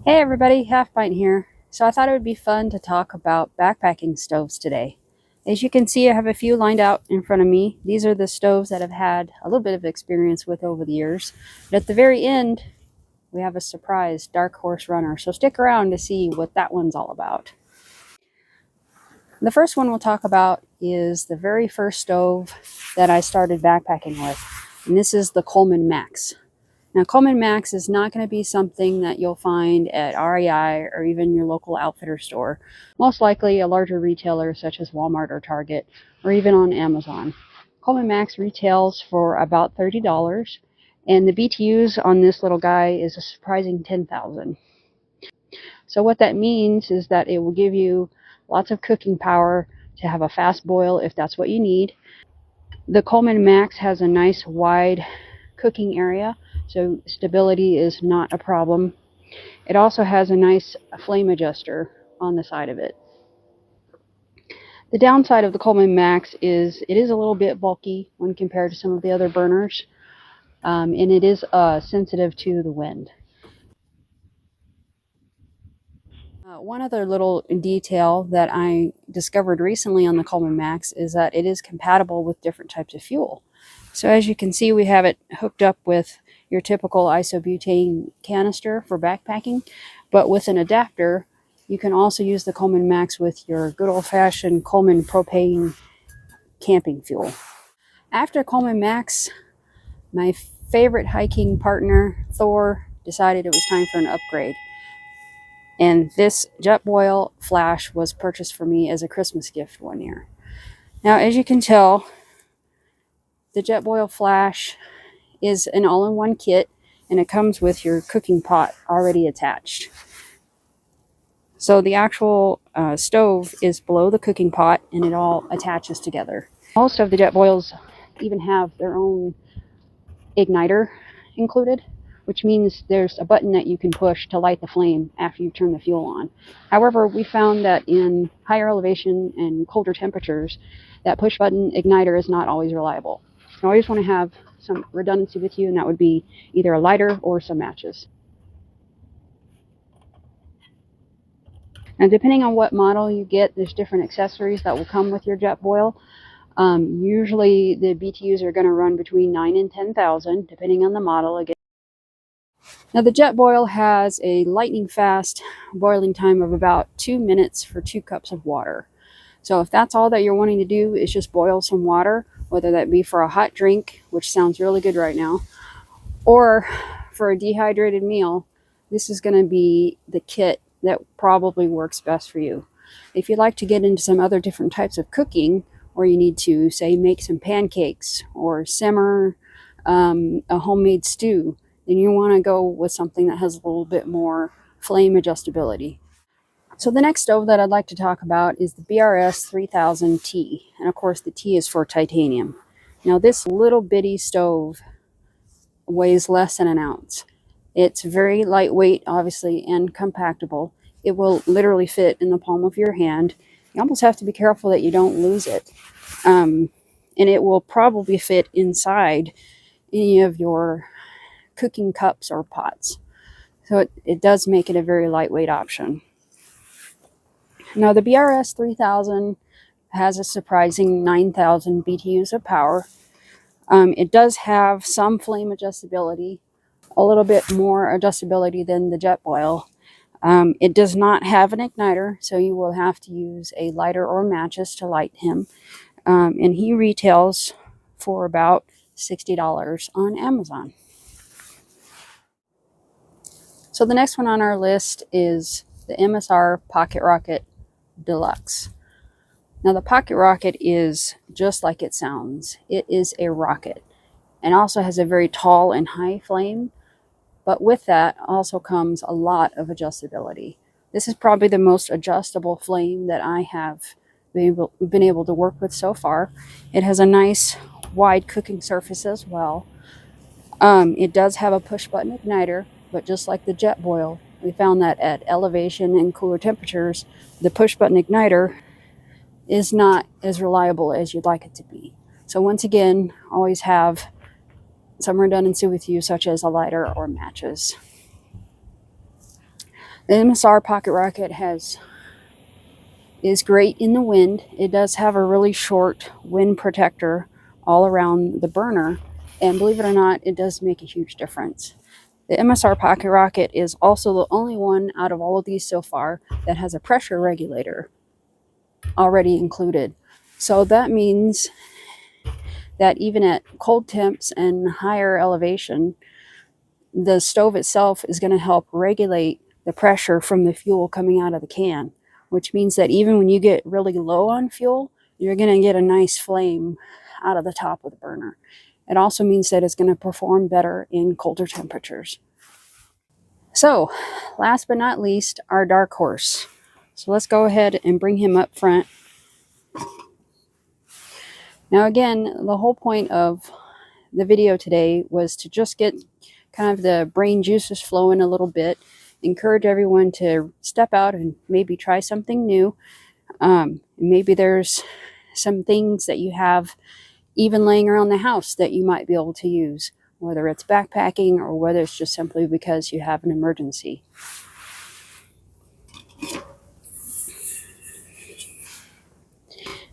Hey everybody, Half-Pint here. So I thought it would be fun to talk about backpacking stoves today. As you can see, I have a few lined out in front of me. These are the stoves that I've had a little bit of experience with over the years. But at the very end, we have a surprise dark horse runner. So stick around to see what that one's all about. The first one we'll talk about is the very first stove that I started backpacking with. And this is the Coleman Max. Now, Coleman Max is not going to be something that you'll find at REI or even your local outfitter store. Most likely a larger retailer such as Walmart or Target, or even on Amazon. Coleman Max retails for about $30, and the BTUs on this little guy is a surprising 10,000. So what that means is that it will give you lots of cooking power to have a fast boil if that's what you need. The Coleman Max has a nice wide cooking area, so stability is not a problem. It also has a nice flame adjuster on the side of it. The downside of the Coleman Max is it is a little bit bulky when compared to some of the other burners, and it is sensitive to the wind. One other little detail that I discovered recently on the Coleman Max is that it is compatible with different types of fuel. So as you can see, we have it hooked up with your typical isobutane canister for backpacking, but with an adapter, you can also use the Coleman Max with your good old-fashioned Coleman propane camping fuel. After Coleman Max, my favorite hiking partner, Thor, decided it was time for an upgrade. And this Jetboil flash was purchased for me as a Christmas gift one year. Now, as you can tell, the Jetboil flash is an all-in-one kit, and it comes with your cooking pot already attached. So the actual stove is below the cooking pot, and it all attaches together. Most of the Jetboils even have their own igniter included, which means there's a button that you can push to light the flame after you turn the fuel on. However, we found that in higher elevation and colder temperatures, that push button igniter is not always reliable. You always want to have some redundancy with you, and that would be either a lighter or some matches. Now, depending on what model you get, there's different accessories that will come with your Jetboil. Usually the BTUs are going to run between 9 and 10,000, depending on the model. Again, now the Jetboil has a lightning fast boiling time of about 2 minutes for 2 cups of water. So if that's all that you're wanting to do is just boil some water, whether that be for a hot drink, which sounds really good right now, or for a dehydrated meal, this is going to be the kit that probably works best for you. If you'd like to get into some other different types of cooking, or you need to, say, make some pancakes or simmer a homemade stew, then you want to go with something that has a little bit more flame adjustability. So the next stove that I'd like to talk about is the BRS 3000T, and of course the T is for titanium. Now this little bitty stove weighs less than an ounce. It's very lightweight, obviously, and compactable. It will literally fit in the palm of your hand. You almost have to be careful that you don't lose it. And it will probably fit inside any of your cooking cups or pots. So it does make it a very lightweight option. Now the BRS 3000 has a surprising 9,000 BTUs of power. It does have some flame adjustability, a little bit more adjustability than the Jetboil. It does not have an igniter, so you will have to use a lighter or matches to light him. And he retails for about $60 on Amazon. So the next one on our list is the MSR Pocket Rocket Deluxe. Now the Pocket Rocket is just like it sounds. It is a rocket and also has a very tall and high flame, but with that also comes a lot of adjustability. This is probably the most adjustable flame that I have been able to work with so far. It has a nice wide cooking surface as well. It does have a push button igniter, but just like the Jetboil, we found that at elevation and cooler temperatures, the push button igniter is not as reliable as you'd like it to be. So once again, always have some redundancy with you, such as a lighter or matches. The MSR Pocket Rocket is great in the wind. It does have a really short wind protector all around the burner, and believe it or not, it does make a huge difference. The MSR Pocket Rocket is also the only one out of all of these so far that has a pressure regulator already included. So that means that even at cold temps and higher elevation, the stove itself is going to help regulate the pressure from the fuel coming out of the can, which means that even when you get really low on fuel, you're going to get a nice flame out of the top of the burner. It also means that it's going to perform better in colder temperatures. So, last but not least, our dark horse. So let's go ahead and bring him up front. Now again, the whole point of the video today was to just get kind of the brain juices flowing a little bit, encourage everyone to step out and maybe try something new. Maybe there's some things that you have even laying around the house that you might be able to use, whether it's backpacking or whether it's just simply because you have an emergency.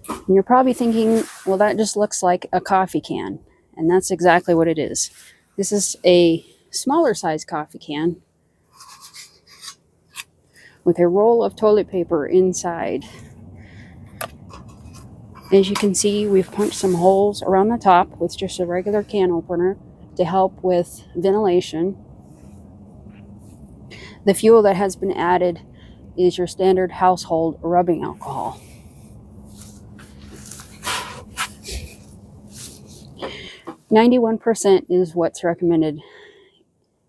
And you're probably thinking, well, that just looks like a coffee can. And that's exactly what it is. This is a smaller size coffee can with a roll of toilet paper inside. As you can see, we've punched some holes around the top with just a regular can opener to help with ventilation. The fuel that has been added is your standard household rubbing alcohol. "91% is what's recommended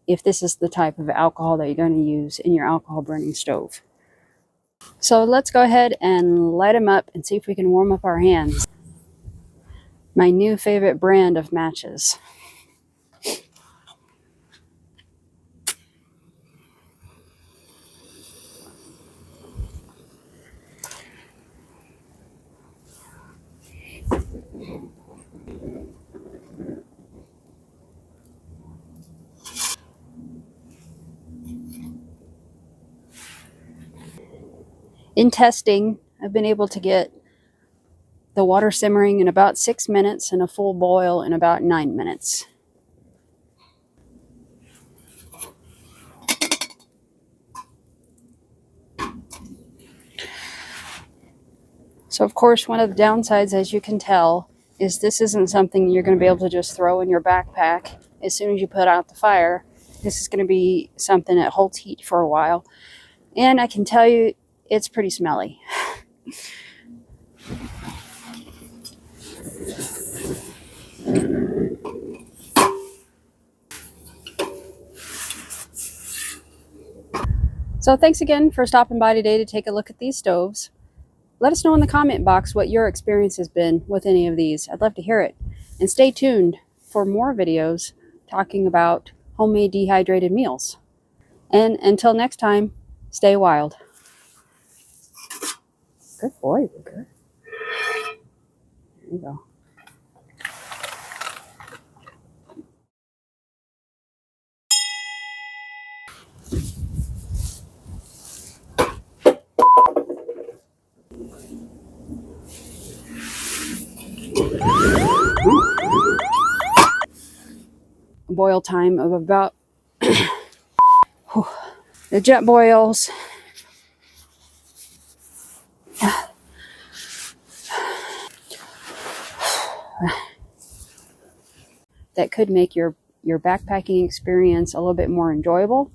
if this is the type of alcohol that you're going to use in your alcohol burning stove. So let's go ahead and light them up and see if we can warm up our hands. My new favorite brand of matches. In testing, I've been able to get the water simmering in about 6 minutes and a full boil in about 9 minutes. So of course, one of the downsides, as you can tell, is this isn't something you're going to be able to just throw in your backpack as soon as you put out the fire. This is going to be something that holds heat for a while. And I can tell you, it's pretty smelly. So thanks again for stopping by today to take a look at these stoves. Let us know in the comment box what your experience has been with any of these. I'd love to hear it. And stay tuned for more videos talking about homemade dehydrated meals. And until next time, stay wild. Good boy, Ruger. There you go. Boil time of about the jet boils that could make your backpacking experience a little bit more enjoyable.